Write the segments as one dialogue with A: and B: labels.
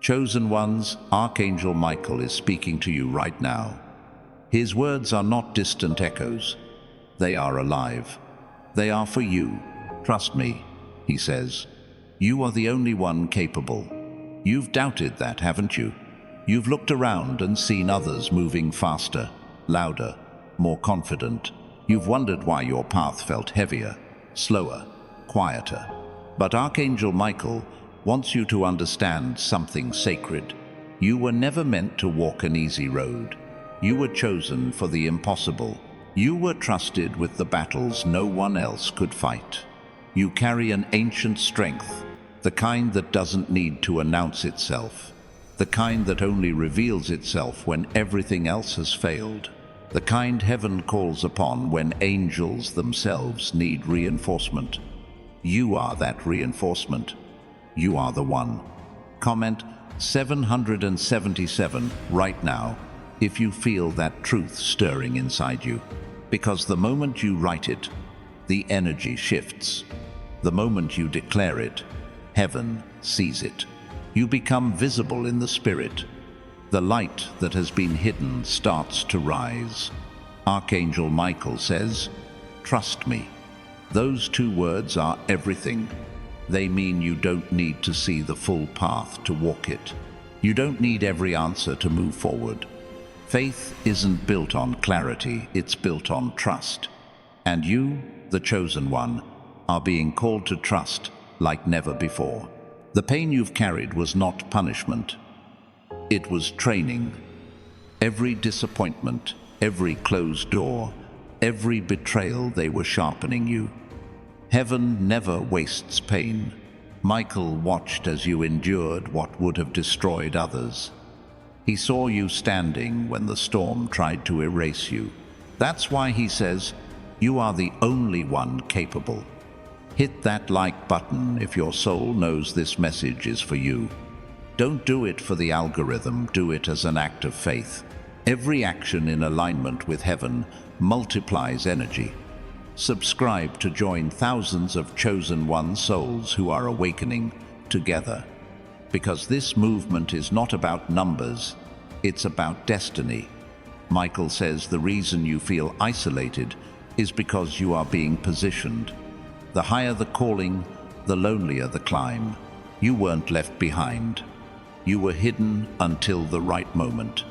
A: Chosen ones, Archangel Michael is speaking to you right now. His words are not distant echoes. They are alive. They are for you. Trust me, he says. You are the only one capable. You've doubted that, haven't you? You've looked around and seen others moving faster, louder, more confident. You've wondered why your path felt heavier, slower, quieter. But Archangel Michael wants you to understand something sacred. You were never meant to walk an easy road. You were chosen for the impossible. You were trusted with the battles no one else could fight. You carry an ancient strength, the kind that doesn't need to announce itself, the kind that only reveals itself when everything else has failed, the kind heaven calls upon when angels themselves need reinforcement. You are that reinforcement. You are the one. Comment 777 right now if you feel that truth stirring inside you. Because the moment you write it, the energy shifts. The moment you declare it, heaven sees it. You become visible in the spirit. The light that has been hidden starts to rise. Archangel Michael says, "Trust me." Those two words are everything. They mean you don't need to see the full path to walk it. You don't need every answer to move forward. Faith isn't built on clarity, it's built on trust. And you, the chosen one, are being called to trust like never before. The pain you've carried was not punishment. It was training. Every disappointment, every closed door, every betrayal, they were sharpening you. Heaven never wastes pain. Michael watched as you endured what would have destroyed others. He saw you standing when the storm tried to erase you. That's why he says, you are the only one capable. Hit that like button if your soul knows this message is for you. Don't do it for the algorithm, do it as an act of faith. Every action in alignment with heaven multiplies energy. Subscribe to join thousands of chosen one souls who are awakening together. Because this movement is not about numbers, it's about destiny. Michael says the reason you feel isolated is because you are being positioned. The higher the calling, the lonelier the climb. You weren't left behind. You were hidden until the right moment.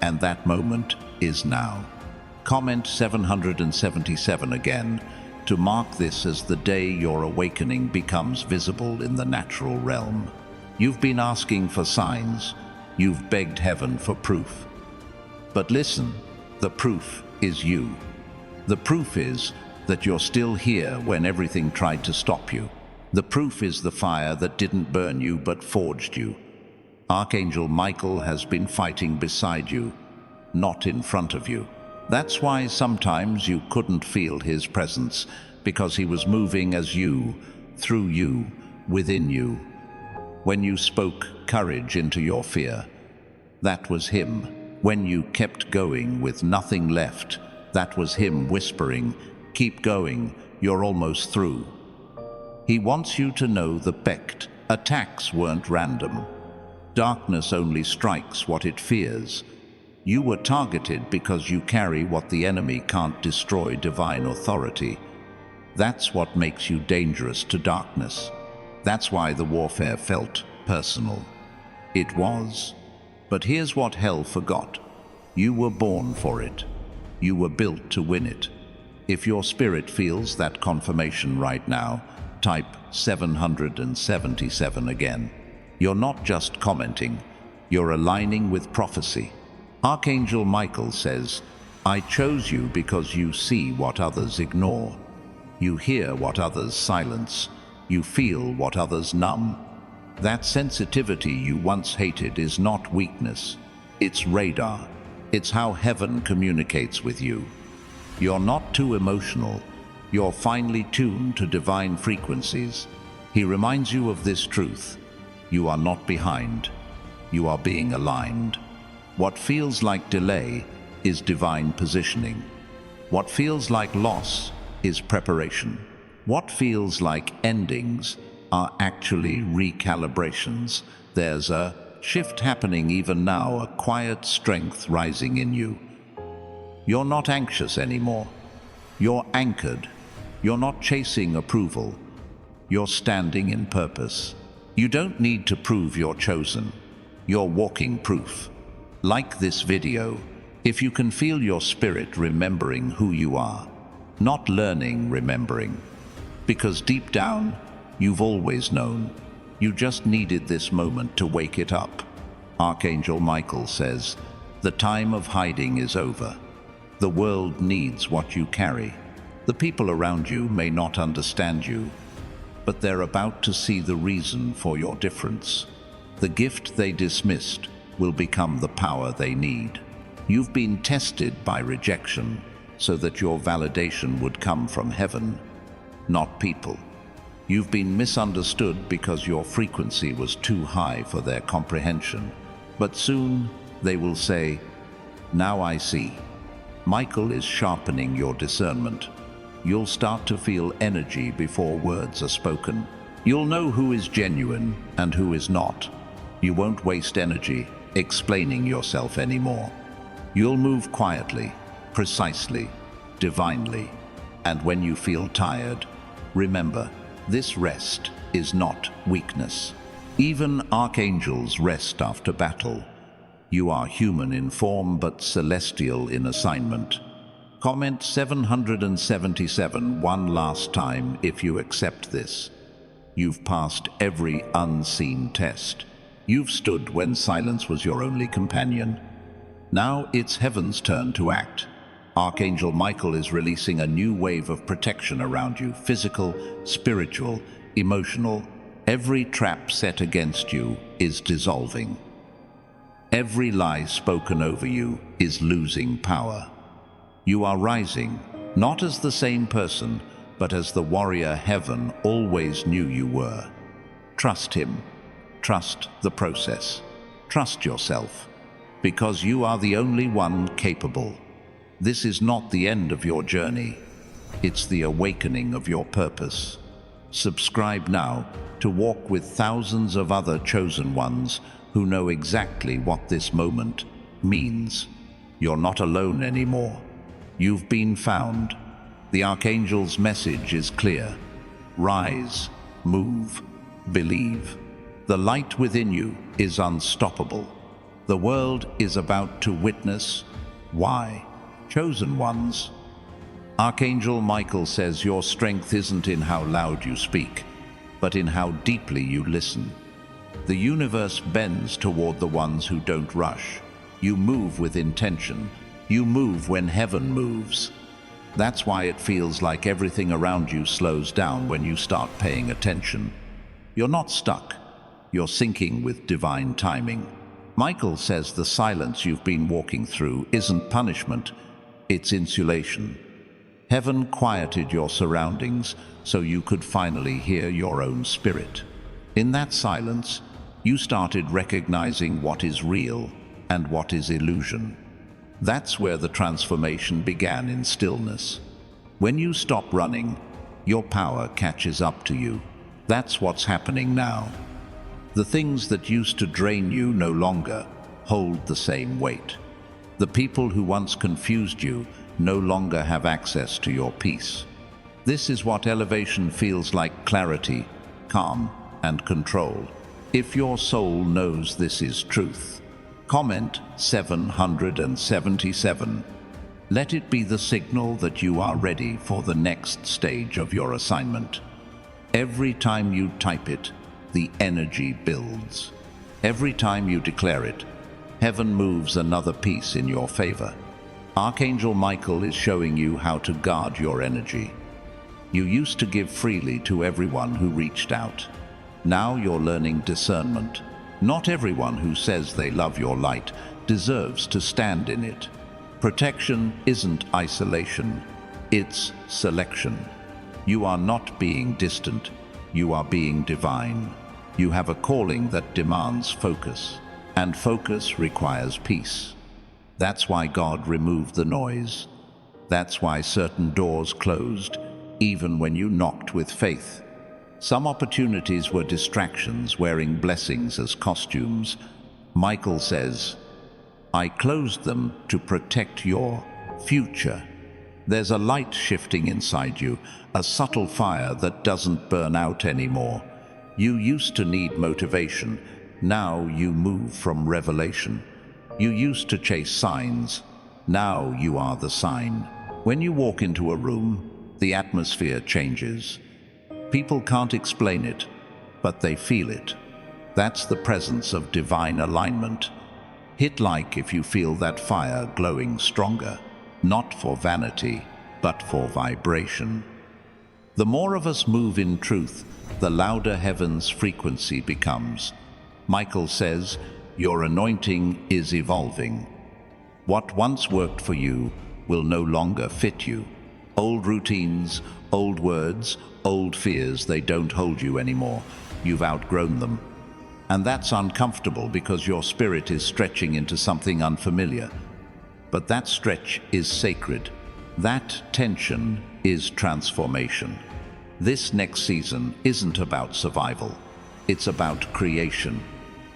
A: And that moment is now. Comment 777 again to mark this as the day your awakening becomes visible in the natural realm. You've been asking for signs. You've begged heaven for proof. But listen, the proof is you. The proof is that you're still here when everything tried to stop you. The proof is the fire that didn't burn you but forged you. Archangel Michael has been fighting beside you, not in front of you. That's why sometimes you couldn't feel his presence, because he was moving as you, through you, within you. When you spoke courage into your fear, that was him. When you kept going with nothing left, that was him whispering, "Keep going, you're almost through." He wants you to know the pact. Attacks weren't random. Darkness only strikes what it fears. You were targeted because you carry what the enemy can't destroy: divine authority. That's what makes you dangerous to darkness. That's why the warfare felt personal. It was. But here's what hell forgot. You were born for it. You were built to win it. If your spirit feels that confirmation right now, type 777 again. You're not just commenting, you're aligning with prophecy. Archangel Michael says, "I chose you because you see what others ignore. You hear what others silence. You feel what others numb. That sensitivity you once hated is not weakness. It's radar. It's how heaven communicates with you. You're not too emotional. You're finely tuned to divine frequencies." He reminds you of this truth. You are not behind. You are being aligned. What feels like delay is divine positioning. What feels like loss is preparation. What feels like endings are actually recalibrations. There's a shift happening even now, a quiet strength rising in you. You're not anxious anymore. You're anchored. You're not chasing approval. You're standing in purpose. You don't need to prove you're chosen. You're walking proof. Like this video, if you can feel your spirit remembering who you are, not learning, remembering. Because deep down, you've always known. You just needed this moment to wake it up. Archangel Michael says, the time of hiding is over. The world needs what you carry. The people around you may not understand you, but they're about to see the reason for your difference. The gift they dismissed will become the power they need. You've been tested by rejection so that your validation would come from heaven, not people. You've been misunderstood because your frequency was too high for their comprehension. But soon they will say, now I see. Michael is sharpening your discernment. You'll start to feel energy before words are spoken. You'll know who is genuine and who is not. You won't waste energy explaining yourself anymore. You'll move quietly, precisely, divinely. And when you feel tired, remember, this rest is not weakness. Even archangels rest after battle. You are human in form but celestial in assignment. Comment 777 one last time if you accept this. You've passed every unseen test. You've stood when silence was your only companion. Now it's heaven's turn to act. Archangel Michael is releasing a new wave of protection around you, physical, spiritual, emotional. Every trap set against you is dissolving. Every lie spoken over you is losing power. You are rising, not as the same person, but as the warrior heaven always knew you were. Trust him. Trust the process. Trust yourself, because you are the only one capable. This is not the end of your journey. It's the awakening of your purpose. Subscribe now to walk with thousands of other chosen ones who know exactly what this moment means. You're not alone anymore. You've been found. The Archangel's message is clear. Rise, move, believe. The light within you is unstoppable. The world is about to witness why. Chosen ones. Archangel Michael says your strength isn't in how loud you speak, but in how deeply you listen. The universe bends toward the ones who don't rush. You move with intention. You move when heaven moves. That's why it feels like everything around you slows down when you start paying attention. You're not stuck. You're syncing with divine timing. Michael says the silence you've been walking through isn't punishment, it's insulation. Heaven quieted your surroundings so you could finally hear your own spirit. In that silence, you started recognizing what is real and what is illusion. That's where the transformation began, in stillness. When you stop running, your power catches up to you. That's what's happening now. The things that used to drain you no longer hold the same weight. The people who once confused you no longer have access to your peace. This is what elevation feels like: clarity, calm, and control. If your soul knows this is truth, comment 777. Let it be the signal that you are ready for the next stage of your assignment. Every time you type it, the energy builds. Every time you declare it, heaven moves another piece in your favor. Archangel Michael is showing you how to guard your energy. You used to give freely to everyone who reached out. Now you're learning discernment. Not everyone who says they love your light deserves to stand in it. Protection isn't isolation, it's selection. You are not being distant, you are being divine. You have a calling that demands focus, and focus requires peace. That's why God removed the noise. That's why certain doors closed, even when you knocked with faith. Some opportunities were distractions wearing blessings as costumes. Michael says, I closed them to protect your future. There's a light shifting inside you, a subtle fire that doesn't burn out anymore. You used to need motivation. Now you move from revelation. You used to chase signs. Now you are the sign. When you walk into a room, the atmosphere changes. People can't explain it, but they feel it. That's the presence of divine alignment. Hit like if you feel that fire glowing stronger, not for vanity, but for vibration. The more of us move in truth, the louder heaven's frequency becomes. Michael says, your anointing is evolving. What once worked for you will no longer fit you. Old routines, old words, old fears, they don't hold you anymore. You've outgrown them. And that's uncomfortable because your spirit is stretching into something unfamiliar. But that stretch is sacred. That tension is transformation. This next season isn't about survival. It's about creation.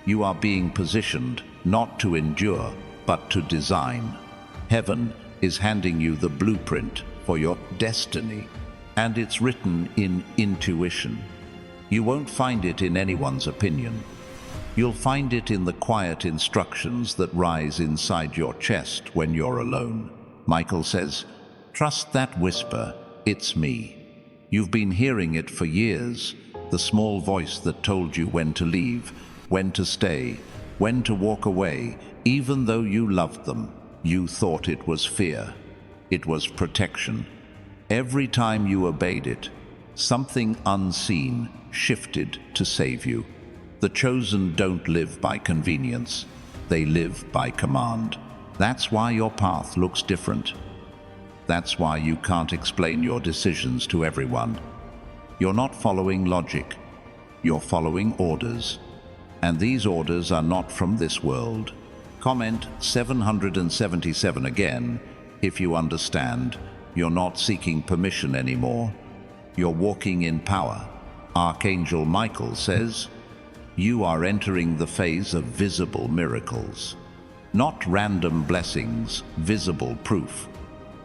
A: You are being positioned not to endure, but to design. Heaven is handing you the blueprint for your destiny, and it's written in intuition. You won't find it in anyone's opinion. You'll find it in the quiet instructions that rise inside your chest when you're alone. Michael says, trust that whisper, it's me. You've been hearing it for years, the small voice that told you when to leave, when to stay, when to walk away. Even though you loved them, you thought it was fear. It was protection. Every time you obeyed it, something unseen shifted to save you. The chosen don't live by convenience. They live by command. That's why your path looks different. That's why you can't explain your decisions to everyone. You're not following logic. You're following orders. And these orders are not from this world. Comment 777 again if you understand. You're not seeking permission anymore. You're walking in power. Archangel Michael says, you are entering the phase of visible miracles. Not random blessings, visible proof.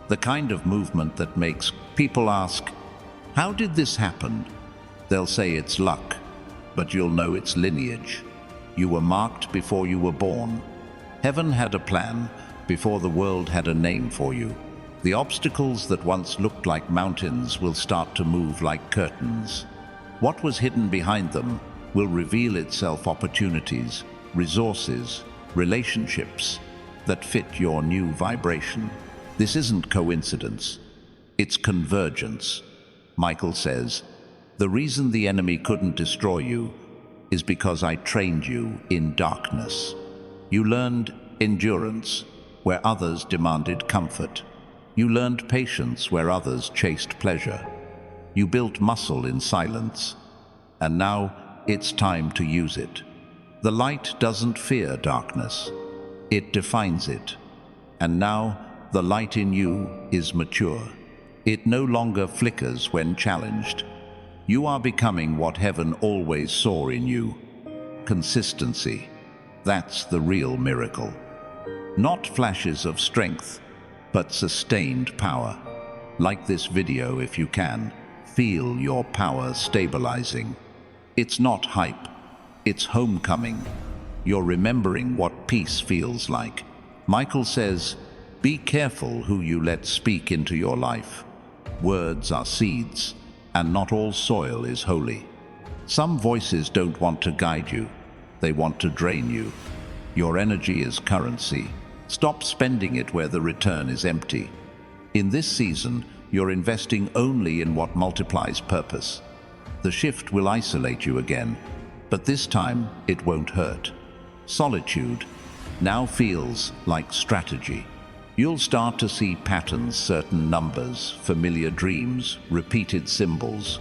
A: The kind of movement that makes people ask, how did this happen? They'll say it's luck, but you'll know it's lineage. You were marked before you were born. Heaven had a plan before the world had a name for you. The obstacles that once looked like mountains will start to move like curtains. What was hidden behind them will reveal itself opportunities, resources, relationships that fit your new vibration. This isn't coincidence, it's convergence. Michael says, the reason the enemy couldn't destroy you is because I trained you in darkness. You learned endurance where others demanded comfort. You learned patience where others chased pleasure. You built muscle in silence, and now it's time to use it. The light doesn't fear darkness, it defines it. And now the light in you is mature. It no longer flickers when challenged. You are becoming what heaven always saw in you. Consistency. That's the real miracle. Not flashes of strength, but sustained power. Like this video if you can. Feel your power stabilizing. It's not hype, it's homecoming. You're remembering what peace feels like. Michael says, be careful who you let speak into your life. Words are seeds, and not all soil is holy. Some voices don't want to guide you, they want to drain you. Your energy is currency. Stop spending it where the return is empty. In this season, you're investing only in what multiplies purpose. The shift will isolate you again, but this time it won't hurt. Solitude now feels like strategy. You'll start to see patterns, certain numbers, familiar dreams, repeated symbols.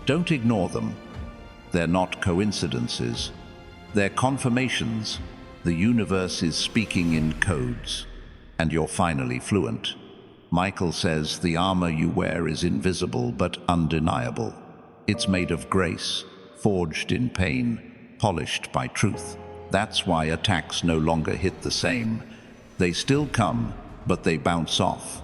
A: Don't ignore them. They're not coincidences. They're confirmations. The universe is speaking in codes, and you're finally fluent. Michael says the armor you wear is invisible but undeniable. It's made of grace, forged in pain, polished by truth. That's why attacks no longer hit the same. They still come, but they bounce off.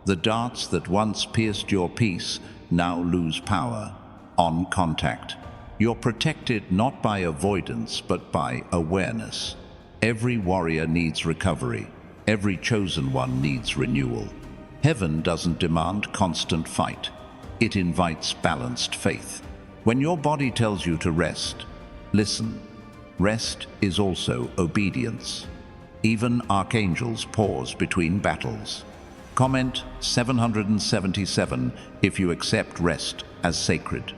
A: The darts that once pierced your peace now lose power. On contact, you're protected not by avoidance, but by awareness. Every warrior needs recovery. Every chosen one needs renewal. Heaven doesn't demand constant fight. It invites balanced faith. When your body tells you to rest, listen. Rest is also obedience. Even archangels pause between battles. Comment 777 if you accept rest as sacred.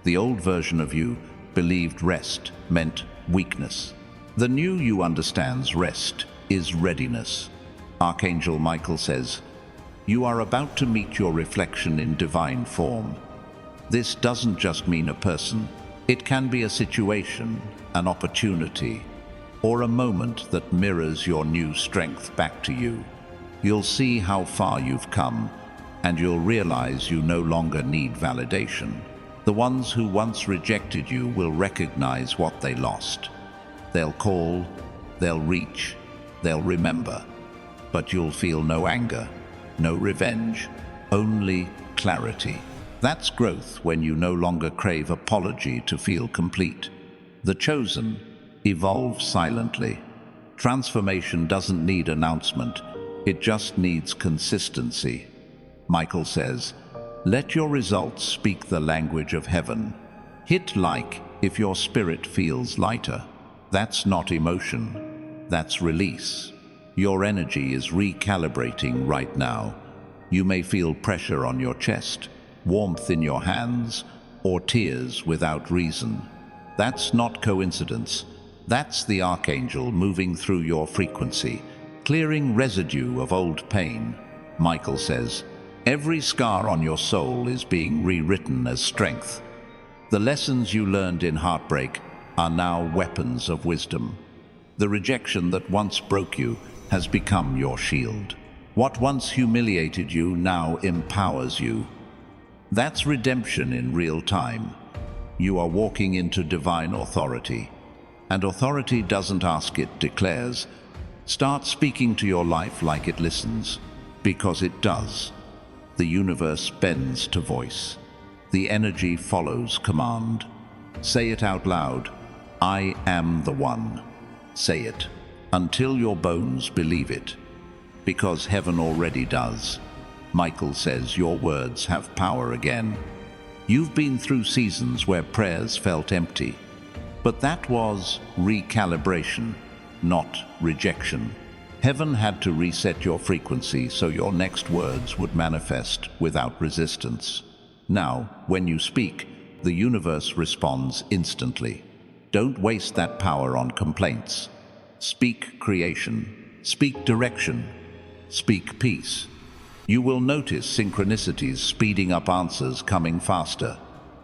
A: The old version of you believed rest meant weakness. The new you understands rest is readiness. Archangel Michael says, "You are about to meet your reflection in divine form." This doesn't just mean a person. It can be a situation, an opportunity, or a moment that mirrors your new strength back to you. You'll see how far you've come, and you'll realize you no longer need validation. The ones who once rejected you will recognize what they lost. They'll call, they'll reach, they'll remember. But you'll feel no anger, no revenge, only clarity. That's growth when you no longer crave apology to feel complete. The chosen evolve silently. Transformation doesn't need announcement. It just needs consistency. Michael says, "Let your results speak the language of heaven." Hit like if your spirit feels lighter. That's not emotion. That's release. Your energy is recalibrating right now. You may feel pressure on your chest, warmth in your hands, or tears without reason. That's not coincidence. That's the Archangel moving through your frequency, clearing residue of old pain. Michael says, "Every scar on your soul is being rewritten as strength." The lessons you learned in heartbreak are now weapons of wisdom. The rejection that once broke you has become your shield. What once humiliated you now empowers you. That's redemption in real time. You are walking into divine authority. And authority doesn't ask, it declares. Start speaking to your life like it listens, because it does. The universe bends to voice. The energy follows command. Say it out loud. I am the one. Say it until your bones believe it, because heaven already does. Michael says your words have power again. You've been through seasons where prayers felt empty, but that was recalibration, not rejection. Heaven had to reset your frequency so your next words would manifest without resistance. Now, when you speak, the universe responds instantly. Don't waste that power on complaints. Speak creation. Speak direction. Speak peace. You will notice synchronicities speeding up, answers coming faster,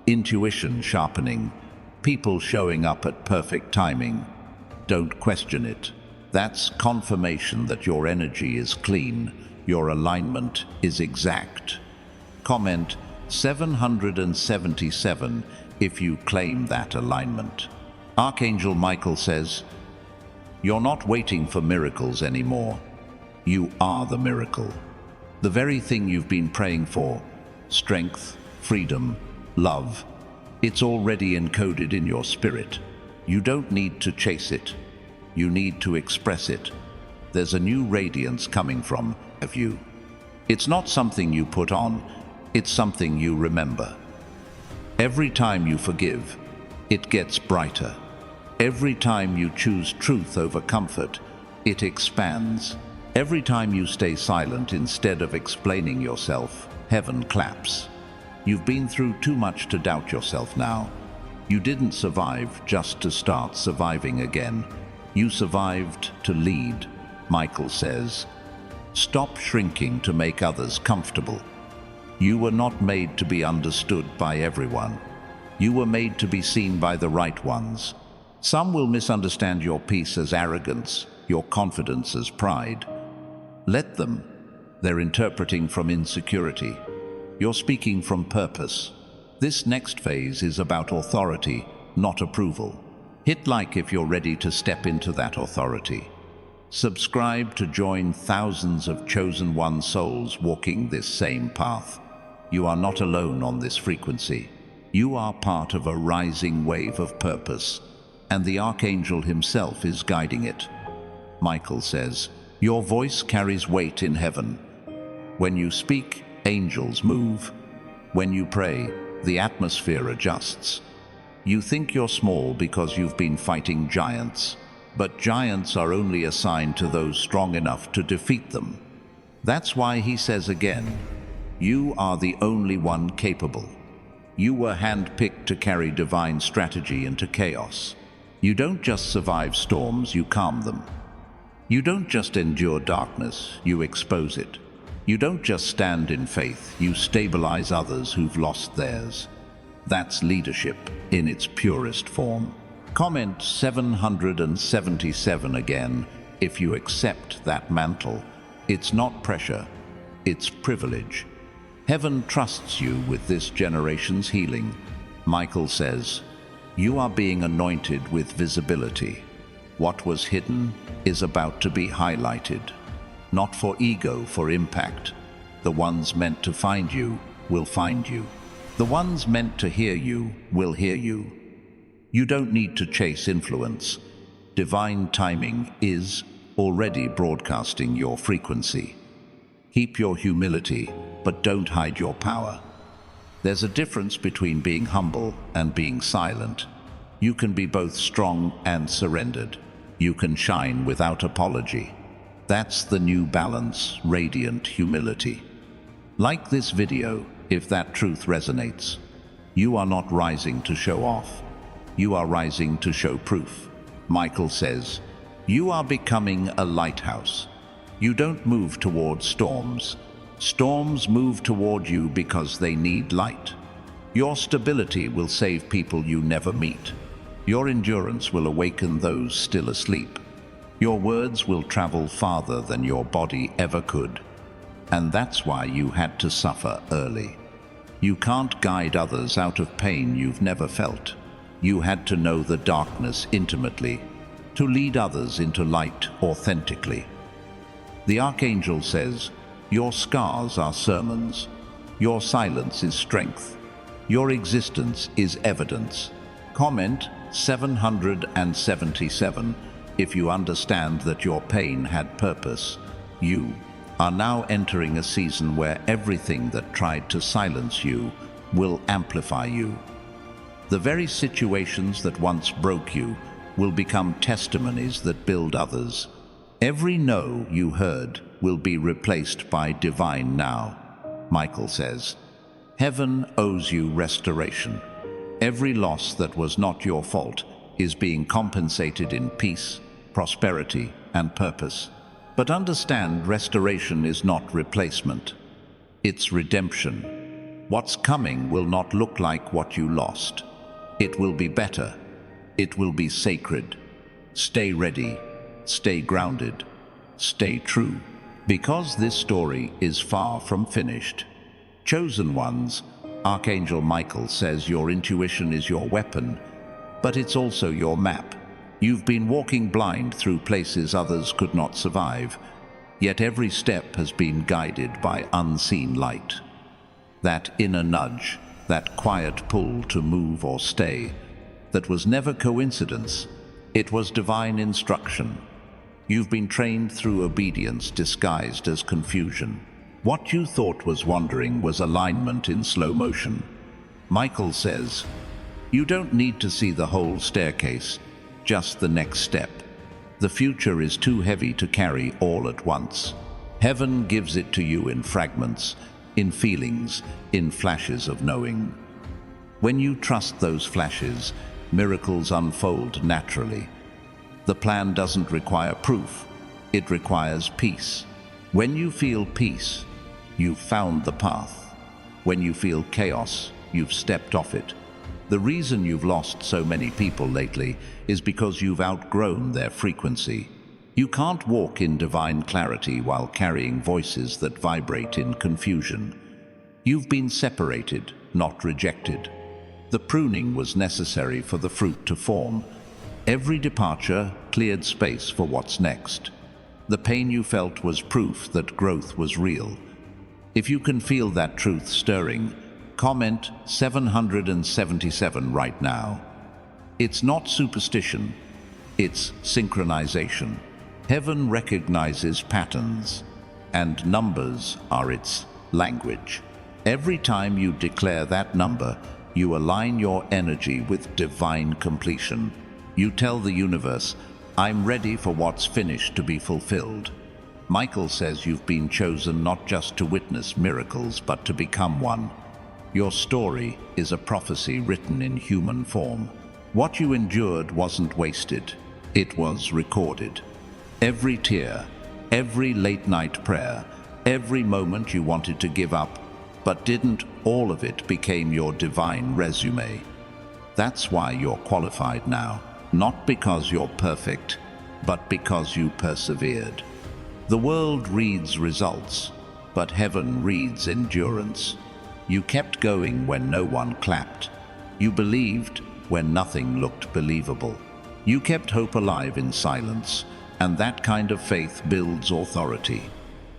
A: intuition sharpening, people showing up at perfect timing. Don't question it. That's confirmation that your energy is clean, your alignment is exact. Comment 777 if you claim that alignment. Archangel Michael says, "You're not waiting for miracles anymore. You are the miracle. The very thing you've been praying for, strength, freedom, love, it's already encoded in your spirit. You don't need to chase it. You need to express it. There's a new radiance coming from you. It's not something you put on, it's something you remember. Every time you forgive, it gets brighter. Every time you choose truth over comfort, it expands. Every time you stay silent instead of explaining yourself, heaven claps. You've been through too much to doubt yourself now. You didn't survive just to start surviving again. You survived to lead." Michael says, "Stop shrinking to make others comfortable. You were not made to be understood by everyone. You were made to be seen by the right ones. Some will misunderstand your peace as arrogance, your confidence as pride. Let them. They're interpreting from insecurity. You're speaking from purpose. This next phase is about authority, not approval. Hit like if you're ready to step into that authority. Subscribe to join thousands of chosen one souls walking this same path. You are not alone on this frequency. You are part of a rising wave of purpose, and the Archangel himself is guiding it. Michael says, your voice carries weight in heaven. When you speak, angels move. When you pray, the atmosphere adjusts. You think you're small because you've been fighting giants, but giants are only assigned to those strong enough to defeat them. That's why he says again, you are the only one capable. You were handpicked to carry divine strategy into chaos. You don't just survive storms, you calm them. You don't just endure darkness, you expose it. You don't just stand in faith, you stabilize others who've lost theirs. That's leadership in its purest form. Comment 777 again if you accept that mantle. It's not pressure, it's privilege. Heaven trusts you with this generation's healing. Michael says, you are being anointed with visibility. What was hidden is about to be highlighted. Not for ego, for impact. The ones meant to find you will find you. The ones meant to hear you will hear you. You don't need to chase influence. Divine timing is already broadcasting your frequency. Keep your humility, but don't hide your power. There's a difference between being humble and being silent. You can be both strong and surrendered. You can shine without apology. That's the new balance, radiant humility. Like this video if that truth resonates. You are not rising to show off. You are rising to show proof. Michael says, you are becoming a lighthouse. You don't move toward storms. Storms move toward you because they need light. Your stability will save people you never meet. Your endurance will awaken those still asleep. Your words will travel farther than your body ever could. And that's why you had to suffer early. You can't guide others out of pain you've never felt. You had to know the darkness intimately, to lead others into light authentically. The Archangel says, your scars are sermons. Your silence is strength. Your existence is evidence. Comment 777 if you understand that your pain had purpose. You are now entering a season where everything that tried to silence you will amplify you. The very situations that once broke you will become testimonies that build others. Every no you heard will be replaced by divine now. Michael says, heaven owes you restoration. Every loss that was not your fault is being compensated in peace, prosperity, and purpose. But understand, restoration is not replacement. It's redemption. What's coming will not look like what you lost. It will be better. It will be sacred. Stay ready. Stay grounded. Stay true. Because this story is far from finished. Chosen ones, Archangel Michael says your intuition is your weapon, but it's also your map. You've been walking blind through places others could not survive, yet every step has been guided by unseen light. That inner nudge, that quiet pull to move or stay, that was never coincidence, it was divine instruction. You've been trained through obedience disguised as confusion. What you thought was wandering was alignment in slow motion. Michael says, you don't need to see the whole staircase, just the next step. The future is too heavy to carry all at once. Heaven gives it to you in fragments, in feelings, in flashes of knowing. When you trust those flashes, miracles unfold naturally. The plan doesn't require proof, it requires peace. When you feel peace, you've found the path. When you feel chaos, you've stepped off it. The reason you've lost so many people lately is because you've outgrown their frequency. You can't walk in divine clarity while carrying voices that vibrate in confusion. You've been separated, not rejected. The pruning was necessary for the fruit to form. Every departure cleared space for what's next. The pain you felt was proof that growth was real. If you can feel that truth stirring, comment 777 right now. It's not superstition, it's synchronization. Heaven recognizes patterns, and numbers are its language. Every time you declare that number, you align your energy with divine completion. You tell the universe, I'm ready for what's finished to be fulfilled. Michael says you've been chosen not just to witness miracles, but to become one. Your story is a prophecy written in human form. What you endured wasn't wasted, it was recorded. Every tear, every late-night prayer, every moment you wanted to give up, but didn't, all of it became your divine resume. That's why you're qualified now, not because you're perfect, but because you persevered. The world reads results, but heaven reads endurance. You kept going when no one clapped. You believed when nothing looked believable. You kept hope alive in silence, and that kind of faith builds authority.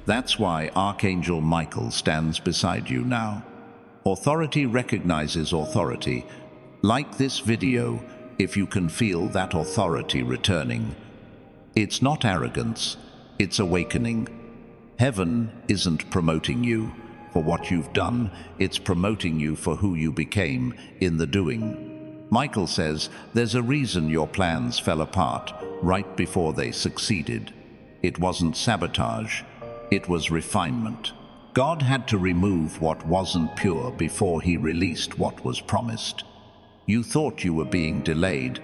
A: That's why Archangel Michael stands beside you now. Authority recognizes authority. Like this video if you can feel that authority returning. It's not arrogance, it's awakening. Heaven isn't promoting you for what you've done, it's promoting you for who you became in the doing. Michael says there's a reason your plans fell apart right before they succeeded. It wasn't sabotage, it was refinement. God had to remove what wasn't pure before he released what was promised. You thought you were being delayed,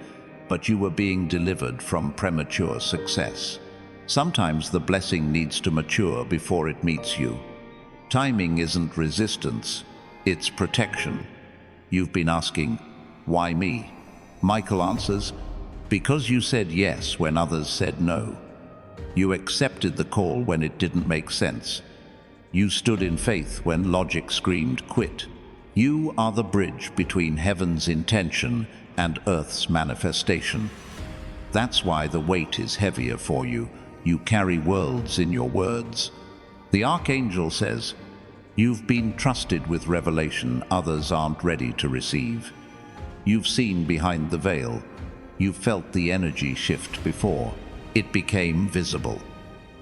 A: but you were being delivered from premature success. Sometimes the blessing needs to mature before it meets you. Timing isn't resistance, it's protection. You've been asking, why me? Michael answers, because you said yes when others said no. You accepted the call when it didn't make sense. You stood in faith when logic screamed quit. You are the bridge between heaven's intention and earth's manifestation. That's why the weight is heavier for you. You carry worlds in your words. The Archangel says, you've been trusted with revelation others aren't ready to receive. You've seen behind the veil. You've felt the energy shift before it became visible.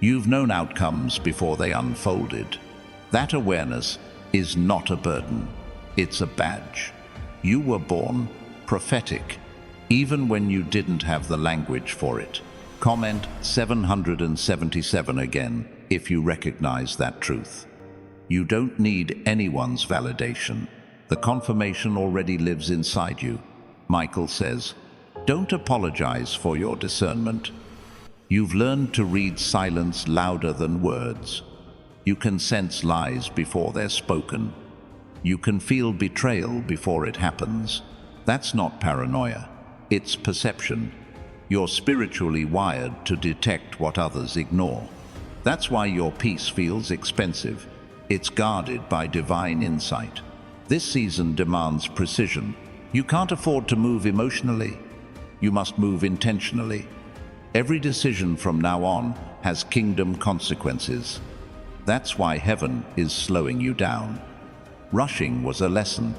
A: You've known outcomes before they unfolded. That awareness is not a burden, it's a badge. You were born prophetic, even when you didn't have the language for it. Comment 777 again if you recognize that truth. You don't need anyone's validation. The confirmation already lives inside you. Michael says, don't apologize for your discernment. You've learned to read silence louder than words. You can sense lies before they're spoken. You can feel betrayal before it happens. That's not paranoia, it's perception. You're spiritually wired to detect what others ignore. That's why your peace feels expensive. It's guarded by divine insight. This season demands precision. You can't afford to move emotionally. You must move intentionally. Every decision from now on has kingdom consequences. That's why heaven is slowing you down. Rushing was a lesson.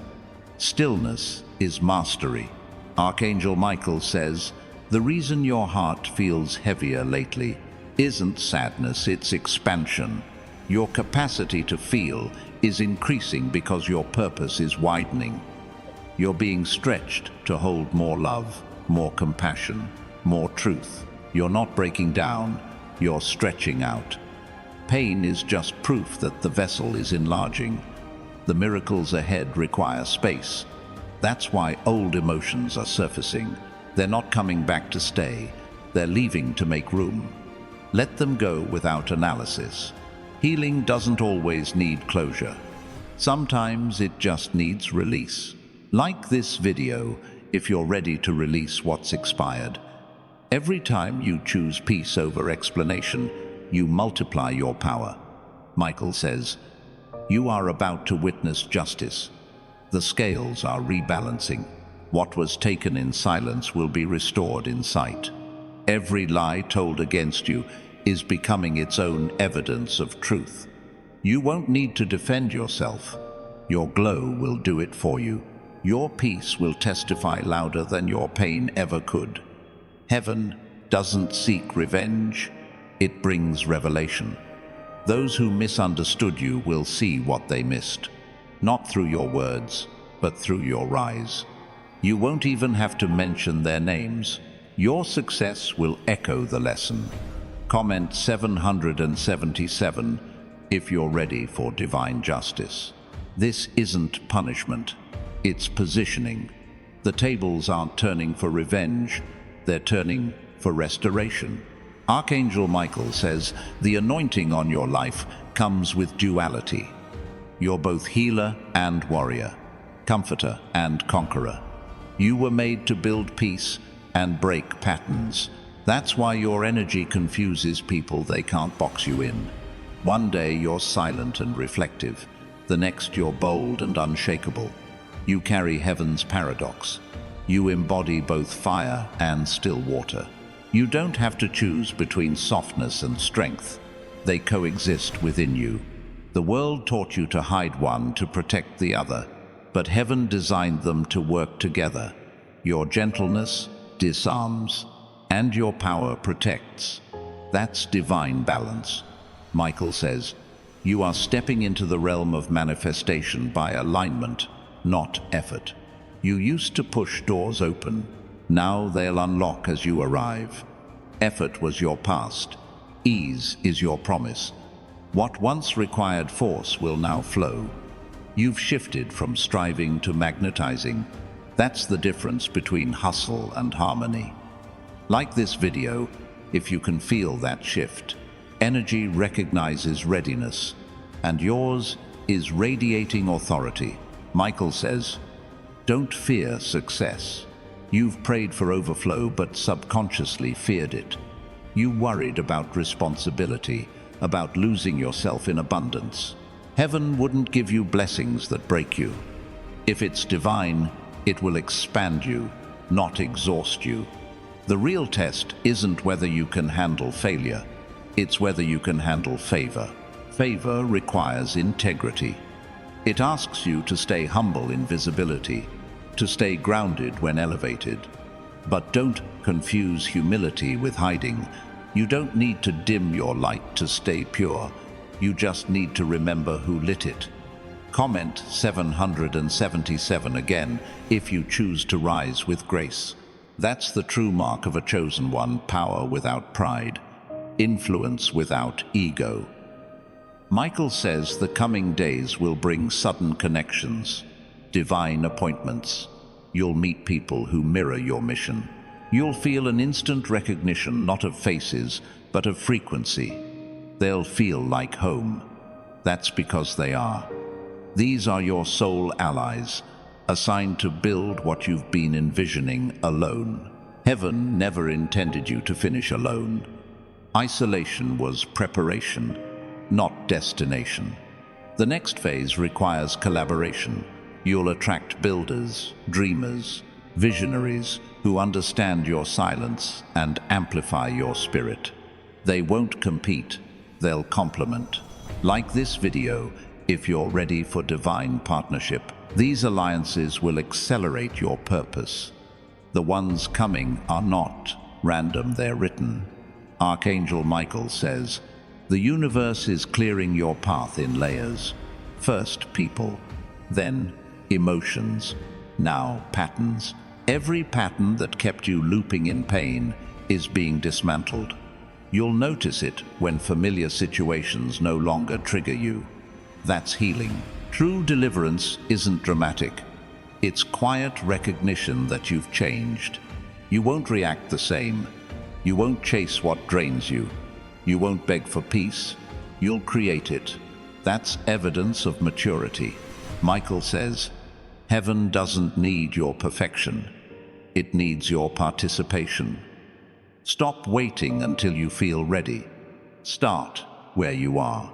A: Stillness is mastery. Archangel Michael says, the reason your heart feels heavier lately isn't sadness, it's expansion. Your capacity to feel is increasing because your purpose is widening. You're being stretched to hold more love, more compassion, more truth. You're not breaking down, you're stretching out. Pain is just proof that the vessel is enlarging. The miracles ahead require space. That's why old emotions are surfacing. They're not coming back to stay, they're leaving to make room. Let them go without analysis. Healing doesn't always need closure. Sometimes it just needs release. Like this video if you're ready to release what's expired. Every time you choose peace over explanation, you multiply your power. Michael says, you are about to witness justice. The scales are rebalancing. What was taken in silence will be restored in sight. Every lie told against you is becoming its own evidence of truth. You won't need to defend yourself. Your glow will do it for you. Your peace will testify louder than your pain ever could. Heaven doesn't seek revenge, it brings revelation. Those who misunderstood you will see what they missed, not through your words, but through your rise. You won't even have to mention their names. Your success will echo the lesson. Comment 777 if you're ready for divine justice. This isn't punishment, it's positioning. The tables aren't turning for revenge, they're turning for restoration. Archangel Michael says the anointing on your life comes with duality. You're both healer and warrior, comforter and conqueror. You were made to build peace and break patterns. That's why your energy confuses people. They can't box you in. One day you're silent and reflective. The next you're bold and unshakable. You carry heaven's paradox. You embody both fire and still water. You don't have to choose between softness and strength. They coexist within you. The world taught you to hide one to protect the other, but heaven designed them to work together. Your gentleness disarms, and your power protects. That's divine balance. Michael says, you are stepping into the realm of manifestation by alignment, not effort. You used to push doors open. Now they'll unlock as you arrive. Effort was your past. Ease is your promise. What once required force will now flow. You've shifted from striving to magnetizing. That's the difference between hustle and harmony. Like this video, if you can feel that shift. Energy recognizes readiness, and yours is radiating authority. Michael says, don't fear success. You've prayed for overflow but subconsciously feared it. You worried about responsibility, about losing yourself in abundance. Heaven wouldn't give you blessings that break you. If it's divine, it will expand you, not exhaust you. The real test isn't whether you can handle failure, it's whether you can handle favor. Favor requires integrity. It asks you to stay humble in visibility, to stay grounded when elevated. But don't confuse humility with hiding. You don't need to dim your light to stay pure. You just need to remember who lit it. Comment 777 again if you choose to rise with grace. That's the true mark of a chosen one: power without pride, influence without ego. Michael says the coming days will bring sudden connections, divine appointments. You'll meet people who mirror your mission. You'll feel an instant recognition, not of faces, but of frequency. They'll feel like home. That's because they are. These are your soul allies, assigned to build what you've been envisioning alone. Heaven never intended you to finish alone. Isolation was preparation, not destination. The next phase requires collaboration. You'll attract builders, dreamers, visionaries who understand your silence and amplify your spirit. They won't compete, they'll complement. Like this video, if you're ready for divine partnership, these alliances will accelerate your purpose. The ones coming are not random, they're written. Archangel Michael says, the universe is clearing your path in layers. First people, then emotions, now patterns. Every pattern that kept you looping in pain is being dismantled. You'll notice it when familiar situations no longer trigger you. That's healing. True deliverance isn't dramatic. It's quiet recognition that you've changed. You won't react the same. You won't chase what drains you. You won't beg for peace. You'll create it. That's evidence of maturity. Michael says, heaven doesn't need your perfection. It needs your participation. Stop waiting until you feel ready. Start where you are.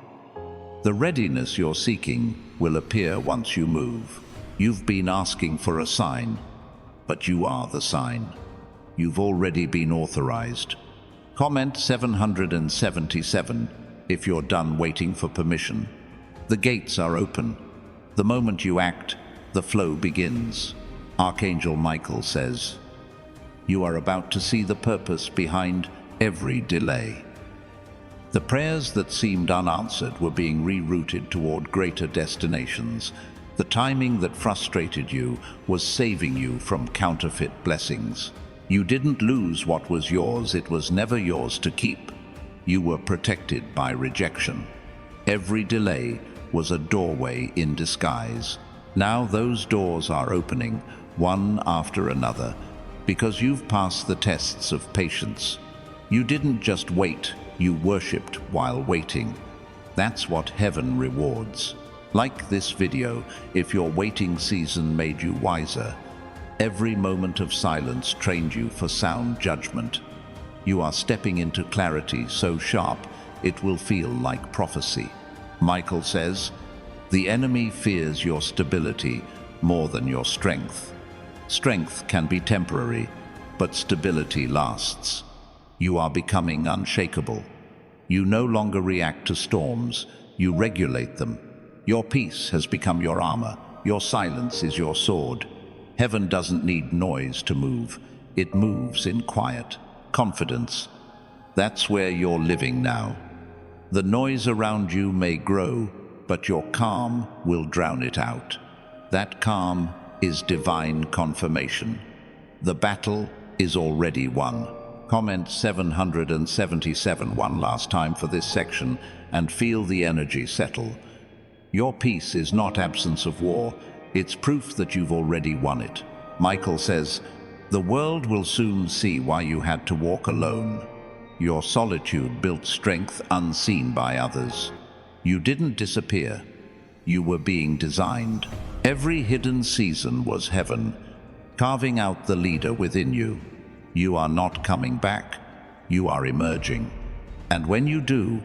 A: The readiness you're seeking will appear once you move. You've been asking for a sign. but you are the sign. You've already been authorized. Comment 777 if you're done waiting for permission. The gates are open. The moment you act, the flow begins. Archangel Michael says, you are about to see the purpose behind every delay. The prayers that seemed unanswered were being rerouted toward greater destinations. The timing that frustrated you was saving you from counterfeit blessings. You didn't lose what was yours, it was never yours to keep. You were protected by rejection. Every delay was a doorway in disguise. Now those doors are opening, one after another, because you've passed the tests of patience. You didn't just wait, you worshipped while waiting. That's what heaven rewards. Like this video, if your waiting season made you wiser, every moment of silence trained you for sound judgment. You are stepping into clarity so sharp it will feel like prophecy. Michael says, the enemy fears your stability more than your strength. Strength can be temporary, but stability lasts. You are becoming unshakable. You no longer react to storms, you regulate them. Your peace has become your armor, your silence is your sword. Heaven doesn't need noise to move, it moves in quiet, confidence. That's where you're living now. The noise around you may grow, but your calm will drown it out. That calm is divine confirmation. The battle is already won. Comment 777 one last time for this section and feel the energy settle. Your peace is not absence of war, it's proof that you've already won it. Michael says, the world will soon see why you had to walk alone. Your solitude built strength unseen by others. You didn't disappear. You were being designed. Every hidden season was heaven, carving out the leader within you. You are not coming back. You are emerging. And when you do,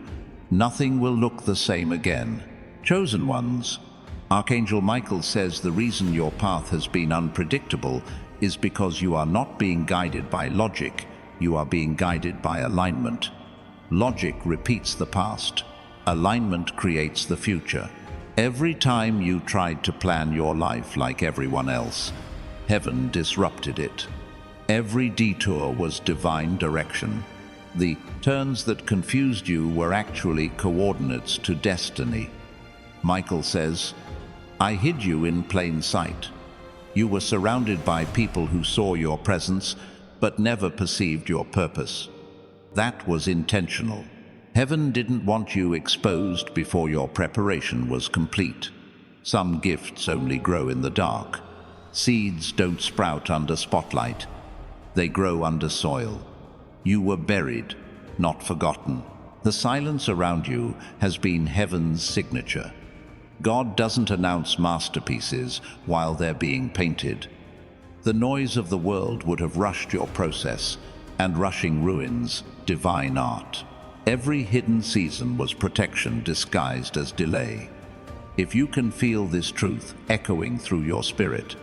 A: nothing will look the same again. Chosen ones, Archangel Michael says the reason your path has been unpredictable is because you are not being guided by logic, you are being guided by alignment. Logic repeats the past. Alignment creates the future. Every time you tried to plan your life like everyone else, heaven disrupted it. Every detour was divine direction. The turns that confused you were actually coordinates to destiny. Michael says, I hid you in plain sight. You were surrounded by people who saw your presence, but never perceived your purpose. That was intentional. Heaven didn't want you exposed before your preparation was complete. Some gifts only grow in the dark. Seeds don't sprout under spotlight. They grow under soil. You were buried, not forgotten. The silence around you has been heaven's signature. God doesn't announce masterpieces while they're being painted. The noise of the world would have rushed your process, and rushing ruins divine art. Every hidden season was protection disguised as delay. If you can feel this truth echoing through your spirit,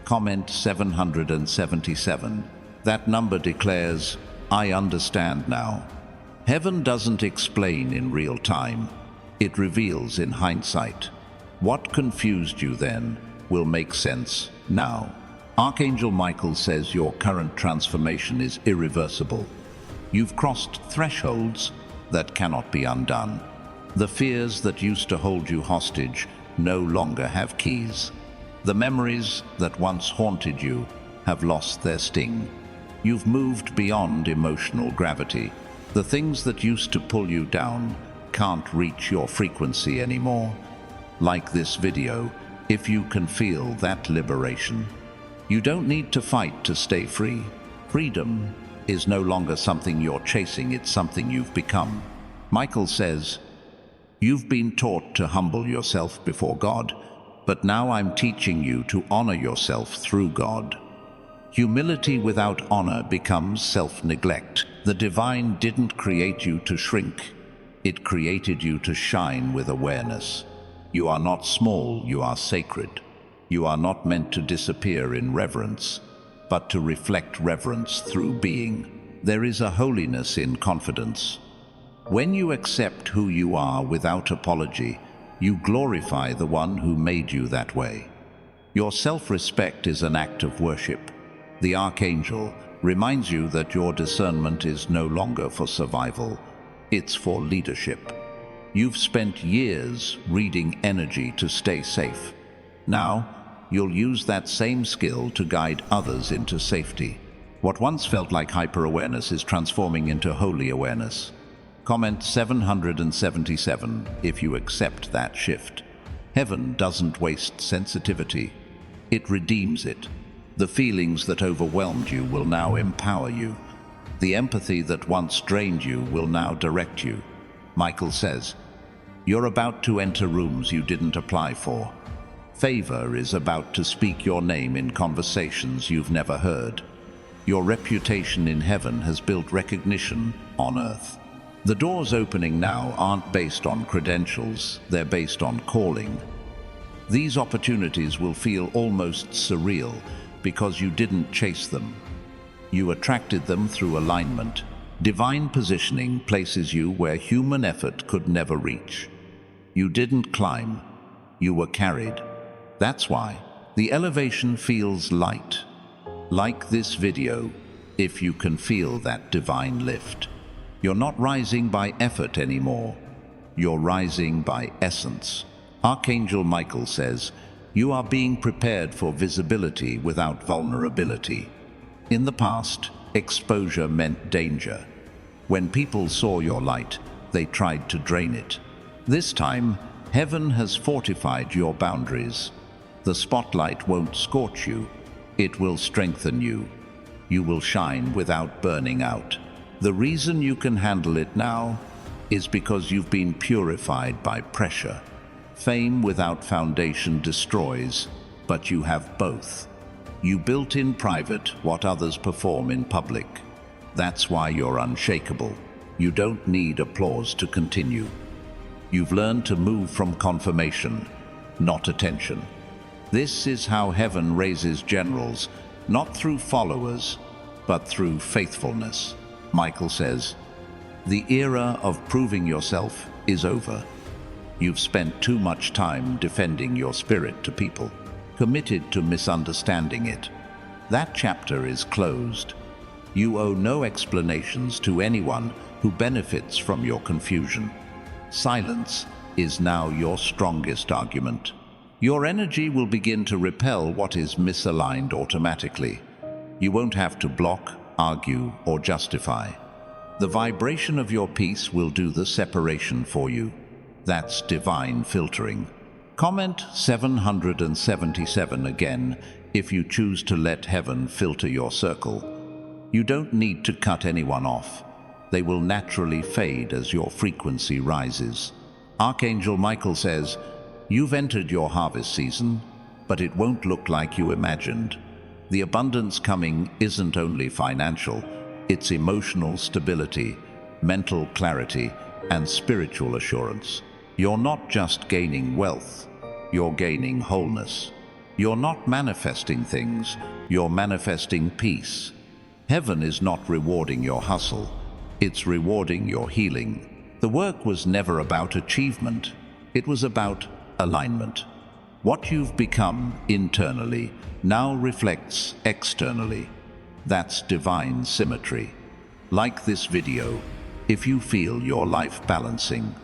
A: comment 777. That number declares, I understand now. Heaven doesn't explain in real time. It reveals in hindsight. What confused you then will make sense now. Archangel Michael says your current transformation is irreversible. You've crossed thresholds that cannot be undone. The fears that used to hold you hostage no longer have keys. The memories that once haunted you have lost their sting. You've moved beyond emotional gravity. The things that used to pull you down can't reach your frequency anymore. Like this video, if you can feel that liberation. You don't need to fight to stay free. Freedom is no longer something you're chasing, it's something you've become. Michael says, you've been taught to humble yourself before God, but now I'm teaching you to honor yourself through God. Humility without honor becomes self-neglect. The divine didn't create you to shrink. It created you to shine with awareness. You are not small, you are sacred. You are not meant to disappear in reverence. but to reflect reverence through being. There is a holiness in confidence. When you accept who you are without apology, you glorify the one who made you that way. Your self-respect is an act of worship. The Archangel reminds you that your discernment is no longer for survival, it's for leadership. You've spent years reading energy to stay safe. Now, you'll use that same skill to guide others into safety. What once felt like hyper-awareness is transforming into holy awareness. Comment 777 if you accept that shift. Heaven doesn't waste sensitivity. It redeems it. The feelings that overwhelmed you will now empower you. The empathy that once drained you will now direct you. Michael says, you're about to enter rooms you didn't apply for. Favor is about to speak your name in conversations you've never heard. Your reputation in heaven has built recognition on earth. The doors opening now aren't based on credentials, they're based on calling. These opportunities will feel almost surreal because you didn't chase them. You attracted them through alignment. Divine positioning places you where human effort could never reach. You didn't climb, you were carried. That's why the elevation feels light. Like this video, if you can feel that divine lift. You're not rising by effort anymore. You're rising by essence. Archangel Michael says, you are being prepared for visibility without vulnerability. In the past, exposure meant danger. When people saw your light, they tried to drain it. This time, heaven has fortified your boundaries. The spotlight won't scorch you, it will strengthen you. You will shine without burning out. The reason you can handle it now is because you've been purified by pressure. Fame without foundation destroys, but you have both. You built in private what others perform in public. That's why you're unshakable. You don't need applause to continue. You've learned to move from confirmation, not attention. This is how heaven raises generals, not through followers, but through faithfulness. Michael says, the era of proving yourself is over. You've spent too much time defending your spirit to people, committed to misunderstanding it. That chapter is closed. You owe no explanations to anyone who benefits from your confusion. Silence is now your strongest argument. Your energy will begin to repel what is misaligned automatically. You won't have to block, argue, or justify. The vibration of your peace will do the separation for you. That's divine filtering. Comment 777 again if you choose to let heaven filter your circle. You don't need to cut anyone off. They will naturally fade as your frequency rises. Archangel Michael says, you've entered your harvest season, but it won't look like you imagined. The abundance coming isn't only financial, it's emotional stability, mental clarity, and spiritual assurance. You're not just gaining wealth, you're gaining wholeness. You're not manifesting things, you're manifesting peace. Heaven is not rewarding your hustle, it's rewarding your healing. The work was never about achievement, it was about alignment. What you've become internally now reflects externally. That's divine symmetry. Like this video, if you feel your life balancing,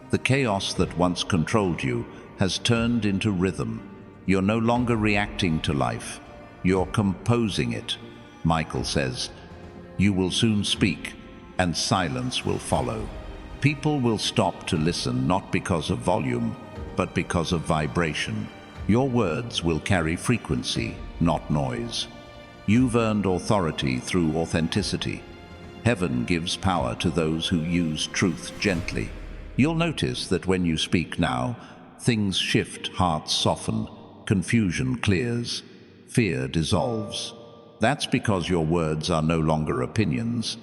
A: the chaos that once controlled you has turned into rhythm. You're no longer reacting to life, you're composing it. Michael says, you will soon speak, and silence will follow. People will stop to listen not because of volume, but because of vibration. Your words will carry frequency, not noise. You've earned authority through authenticity. Heaven gives power to those who use truth gently. You'll notice that when you speak now, things shift, hearts soften, confusion clears, fear dissolves. That's because your words are no longer opinions.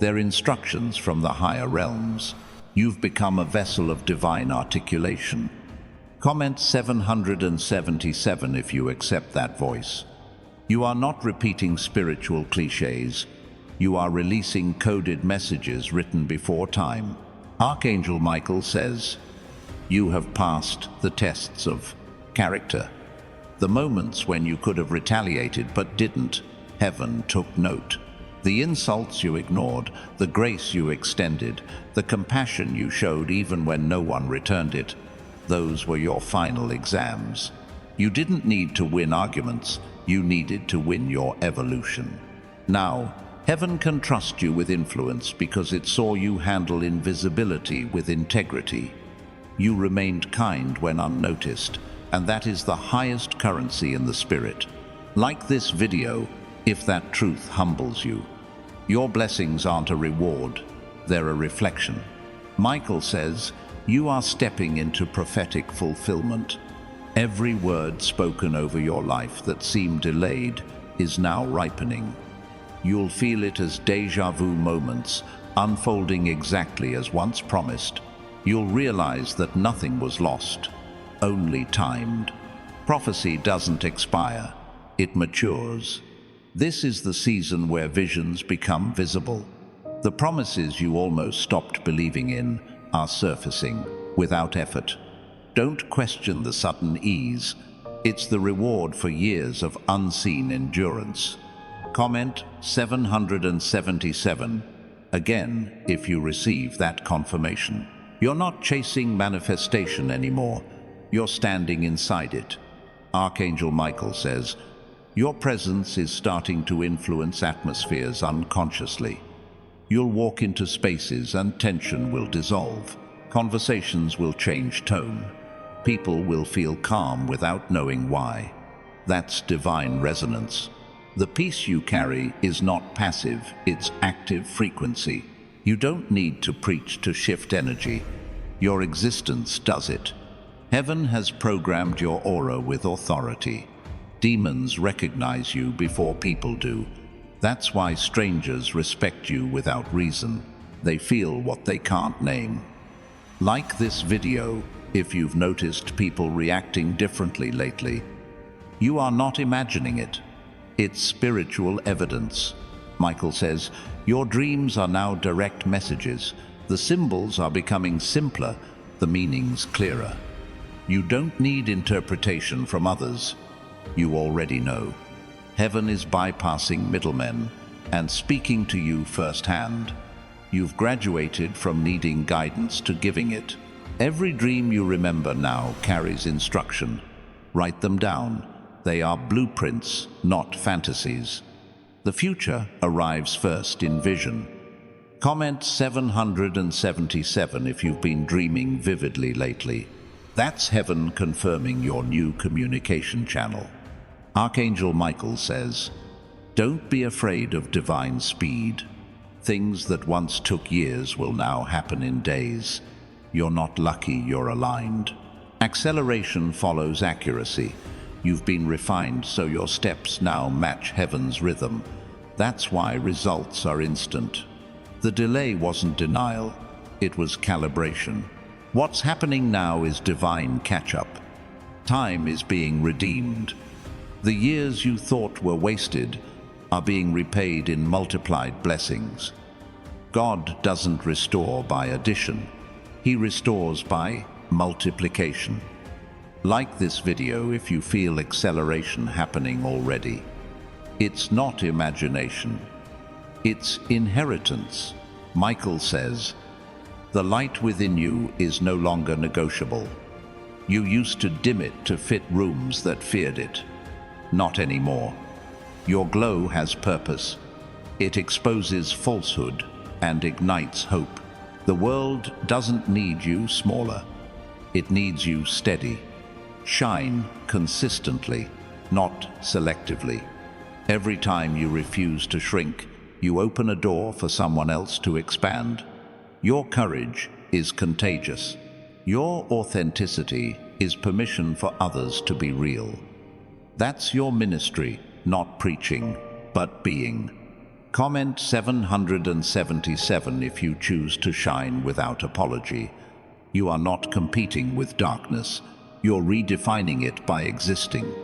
A: They're instructions from the higher realms. You've become a vessel of divine articulation. Comment 777 if you accept that voice. You are not repeating spiritual cliches. You are releasing coded messages written before time. Archangel Michael says, you have passed the tests of character. The moments when you could have retaliated but didn't, heaven took note. The insults you ignored, the grace you extended, the compassion you showed even when no one returned it, those were your final exams. You didn't need to win arguments, you needed to win your evolution. Now, heaven can trust you with influence because it saw you handle invisibility with integrity. You remained kind when unnoticed, and that is the highest currency in the spirit. Like this video, if that truth humbles you. Your blessings aren't a reward, they're a reflection. Michael says, you are stepping into prophetic fulfillment. Every word spoken over your life that seemed delayed is now ripening. You'll feel it as déjà vu moments, unfolding exactly as once promised. You'll realize that nothing was lost, only timed. Prophecy doesn't expire, it matures. This is the season where visions become visible. The promises you almost stopped believing in are surfacing without effort. Don't question the sudden ease. It's the reward for years of unseen endurance. Comment 777. Again, if you receive that confirmation. You're not chasing manifestation anymore. You're standing inside it. Archangel Michael says, your presence is starting to influence atmospheres unconsciously. You'll walk into spaces and tension will dissolve. Conversations will change tone. People will feel calm without knowing why. That's divine resonance. The peace you carry is not passive, it's active frequency. You don't need to preach to shift energy. Your existence does it. Heaven has programmed your aura with authority. Demons recognize you before people do. That's why strangers respect you without reason. They feel what they can't name. Like this video, if you've noticed people reacting differently lately, you are not imagining it. It's spiritual evidence. Michael says, your dreams are now direct messages. The symbols are becoming simpler, the meanings clearer. You don't need interpretation from others. You already know. Heaven is bypassing middlemen and speaking to you firsthand. You've graduated from needing guidance to giving it. Every dream you remember now carries instruction. Write them down. They are blueprints, not fantasies. The future arrives first in vision. Comment 777 if you've been dreaming vividly lately. That's heaven confirming your new communication channel. Archangel Michael says, don't be afraid of divine speed. Things that once took years will now happen in days. You're not lucky, you're aligned. Acceleration follows accuracy. You've been refined so your steps now match heaven's rhythm. That's why results are instant. The delay wasn't denial, it was calibration. What's happening now is divine catch-up. Time is being redeemed. The years you thought were wasted are being repaid in multiplied blessings. God doesn't restore by addition. He restores by multiplication. Like this video if you feel acceleration happening already. It's not imagination. It's inheritance. Michael says, the light within you is no longer negotiable. You used to dim it to fit rooms that feared it. Not anymore. Your glow has purpose. It exposes falsehood and ignites hope. The world doesn't need you smaller. It needs you steady. Shine consistently, not selectively. Every time you refuse to shrink, you open a door for someone else to expand. Your courage is contagious. Your authenticity is permission for others to be real. That's your ministry, not preaching, but being. Comment 777 if you choose to shine without apology. You are not competing with darkness. You're redefining it by existing.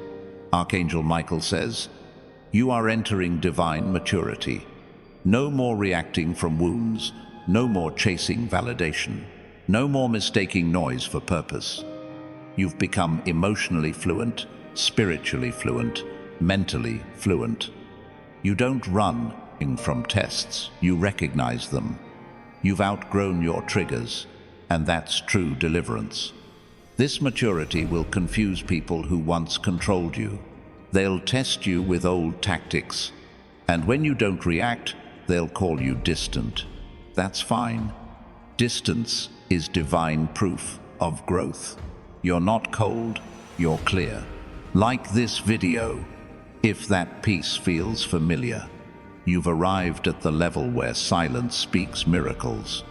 A: Archangel Michael says, You are entering divine maturity. No more reacting from wounds, no more chasing validation, no more mistaking noise for purpose. You've become emotionally fluent, spiritually fluent, mentally fluent. You don't run from tests, you recognize them. You've outgrown your triggers, and that's true deliverance. This maturity will confuse people who once controlled you. They'll test you with old tactics, and when you don't react, they'll call you distant. That's fine. Distance is divine proof of growth. You're not cold, you're clear. Like this video, if that piece feels familiar. You've arrived at the level where silence speaks miracles.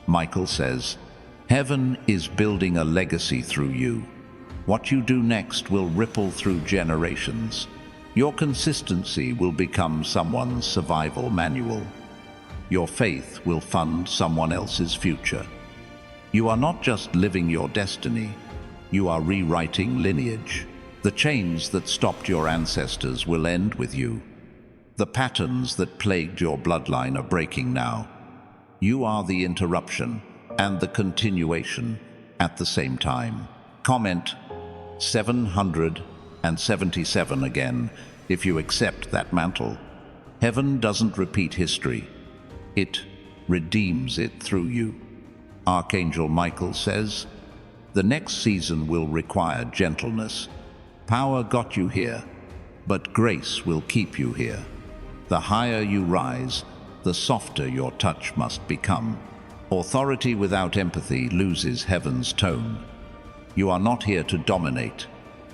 A: Michael says, heaven is building a legacy through you. What you do next will ripple through generations. Your consistency will become someone's survival manual. Your faith will fund someone else's future. You are not just living your destiny, you are rewriting lineage. The chains that stopped your ancestors will end with you. The patterns that plagued your bloodline are breaking now. You are the interruption and the continuation at the same time. Comment 777 again if you accept that mantle. Heaven doesn't repeat history. It redeems it through you. Archangel Michael says, the next season will require gentleness. Power got you here, but grace will keep you here. The higher you rise, the softer your touch must become. Authority without empathy loses heaven's tone. You are not here to dominate.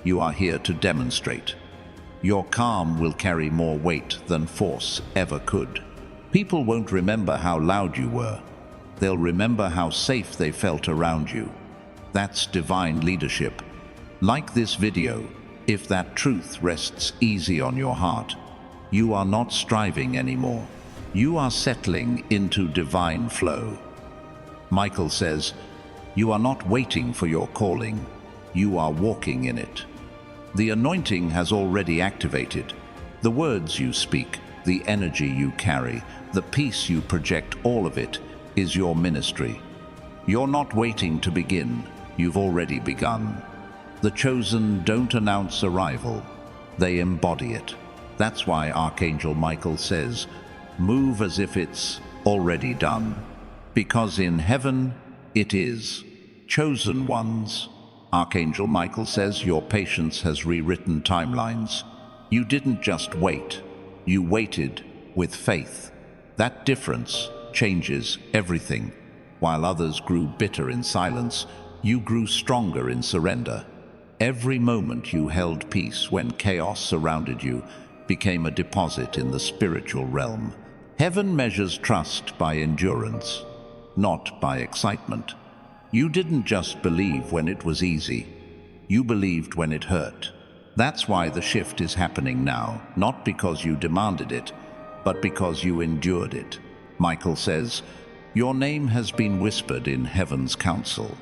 A: You are here to demonstrate. Your calm will carry more weight than force ever could. People won't remember how loud you were. They'll remember how safe they felt around you. That's divine leadership. Like this video, if that truth rests easy on your heart, you are not striving anymore. You are settling into divine flow. Michael says, you are not waiting for your calling. You are walking in it. The anointing has already activated. The words you speak, the energy you carry, the peace you project, all of it is your ministry. You're not waiting to begin. You've already begun. The chosen don't announce arrival. They embody it. That's why Archangel Michael says, move as if it's already done. Because in heaven, it is. Chosen ones. Archangel Michael says your patience has rewritten timelines. You didn't just wait. You waited with faith. That difference changes everything. While others grew bitter in silence, you grew stronger in surrender. Every moment you held peace when chaos surrounded you became a deposit in the spiritual realm. Heaven measures trust by endurance, not by excitement. You didn't just believe when it was easy. You believed when it hurt. That's why the shift is happening now, not because you demanded it, but because you endured it. Michael says, your name has been whispered in heaven's council.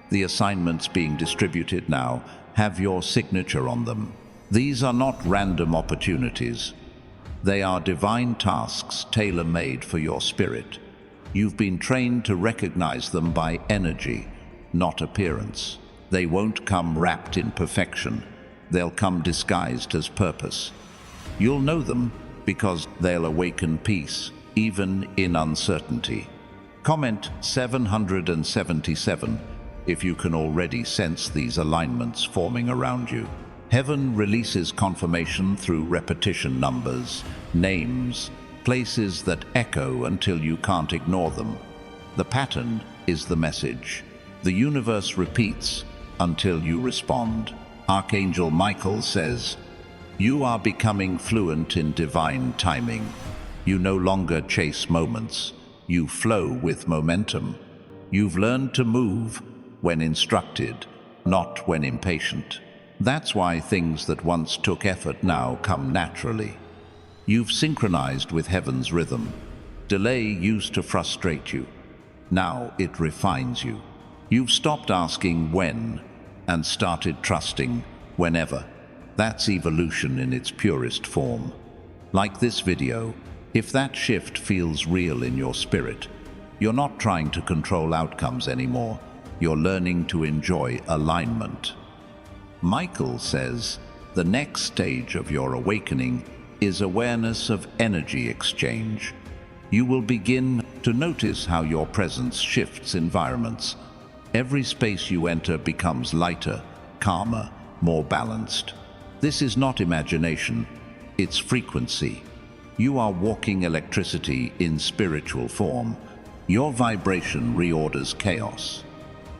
A: The assignments being distributed now have your signature on them. These are not random opportunities. They are divine tasks tailor-made for your spirit. You've been trained to recognize them by energy, not appearance. They won't come wrapped in perfection. They'll come disguised as purpose. You'll know them because they'll awaken peace, even in uncertainty. Comment 777 if you can already sense these alignments forming around you. Heaven releases confirmation through repetition, numbers, names, places that echo until you can't ignore them. The pattern is the message. The universe repeats until you respond. Archangel Michael says, you are becoming fluent in divine timing. You no longer chase moments. You flow with momentum. You've learned to move when instructed, not when impatient. That's why things that once took effort now come naturally. You've synchronized with heaven's rhythm. Delay used to frustrate you. Now it refines you. You've stopped asking when and started trusting whenever. That's evolution in its purest form. Like this video, if that shift feels real in your spirit, you're not trying to control outcomes anymore. You're learning to enjoy alignment. Michael says, the next stage of your awakening is awareness of energy exchange. You will begin to notice how your presence shifts environments. Every space you enter becomes lighter, calmer, more balanced. This is not imagination, it's frequency. You are walking electricity in spiritual form. Your vibration reorders chaos.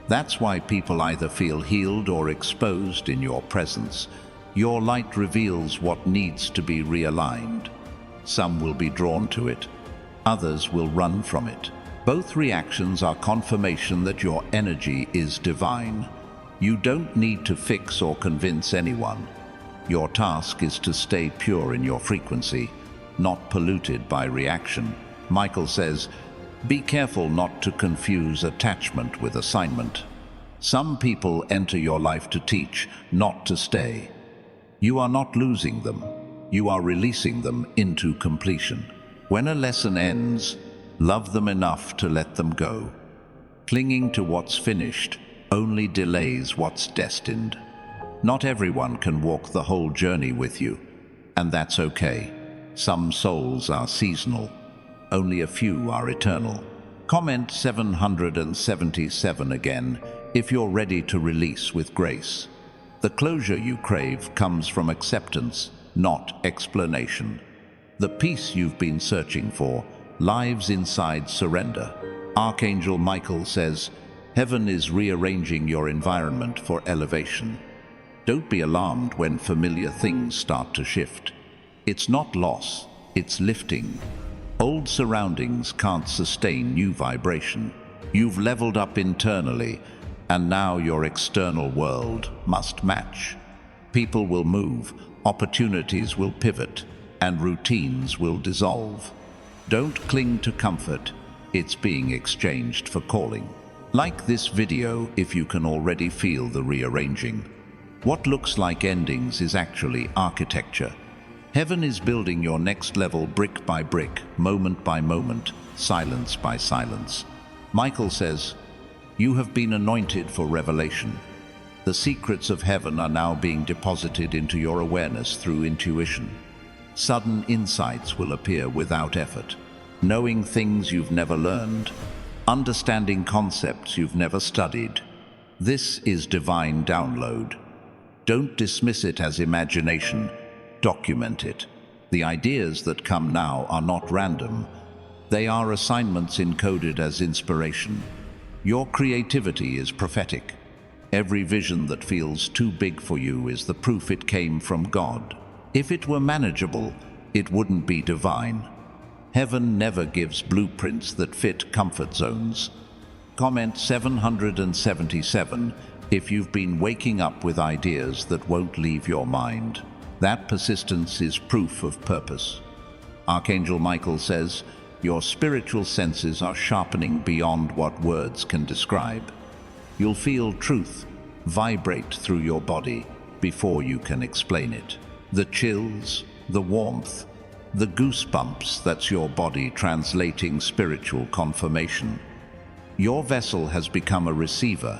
A: That's why people either feel healed or exposed in your presence. Your light reveals what needs to be realigned. Some will be drawn to it, others will run from it. Both reactions are confirmation that your energy is divine. You don't need to fix or convince anyone. Your task is to stay pure in your frequency, not polluted by reaction. Michael says, be careful not to confuse attachment with assignment. Some people enter your life to teach, not to stay. You are not losing them. You are releasing them into completion. When a lesson ends, love them enough to let them go. Clinging to what's finished only delays what's destined. Not everyone can walk the whole journey with you, and that's okay. Some souls are seasonal. Only a few are eternal. Comment 777 again if you're ready to release with grace. The closure you crave comes from acceptance, not explanation. The peace you've been searching for lives inside surrender. Archangel Michael says, heaven is rearranging your environment for elevation. Don't be alarmed when familiar things start to shift. It's not loss, it's lifting. Old surroundings can't sustain new vibration. You've leveled up internally, and now your external world must match. People will move, opportunities will pivot, and routines will dissolve. Don't cling to comfort, it's being exchanged for calling. Like this video if you can already feel the rearranging. What looks like endings is actually architecture. Heaven is building your next level brick by brick, moment by moment, silence by silence. Michael says, you have been anointed for revelation. The secrets of heaven are now being deposited into your awareness through intuition. Sudden insights will appear without effort. Knowing things you've never learned, understanding concepts you've never studied. This is divine download. Don't dismiss it as imagination. Document it. The ideas that come now are not random. They are assignments encoded as inspiration. Your creativity is prophetic. Every vision that feels too big for you is the proof it came from God. If it were manageable, it wouldn't be divine. Heaven never gives blueprints that fit comfort zones. Comment 777 if you've been waking up with ideas that won't leave your mind. That persistence is proof of purpose. Archangel Michael says, your spiritual senses are sharpening beyond what words can describe. You'll feel truth vibrate through your body before you can explain it. The chills, the warmth, the goosebumps, that's your body translating spiritual confirmation. Your vessel has become a receiver,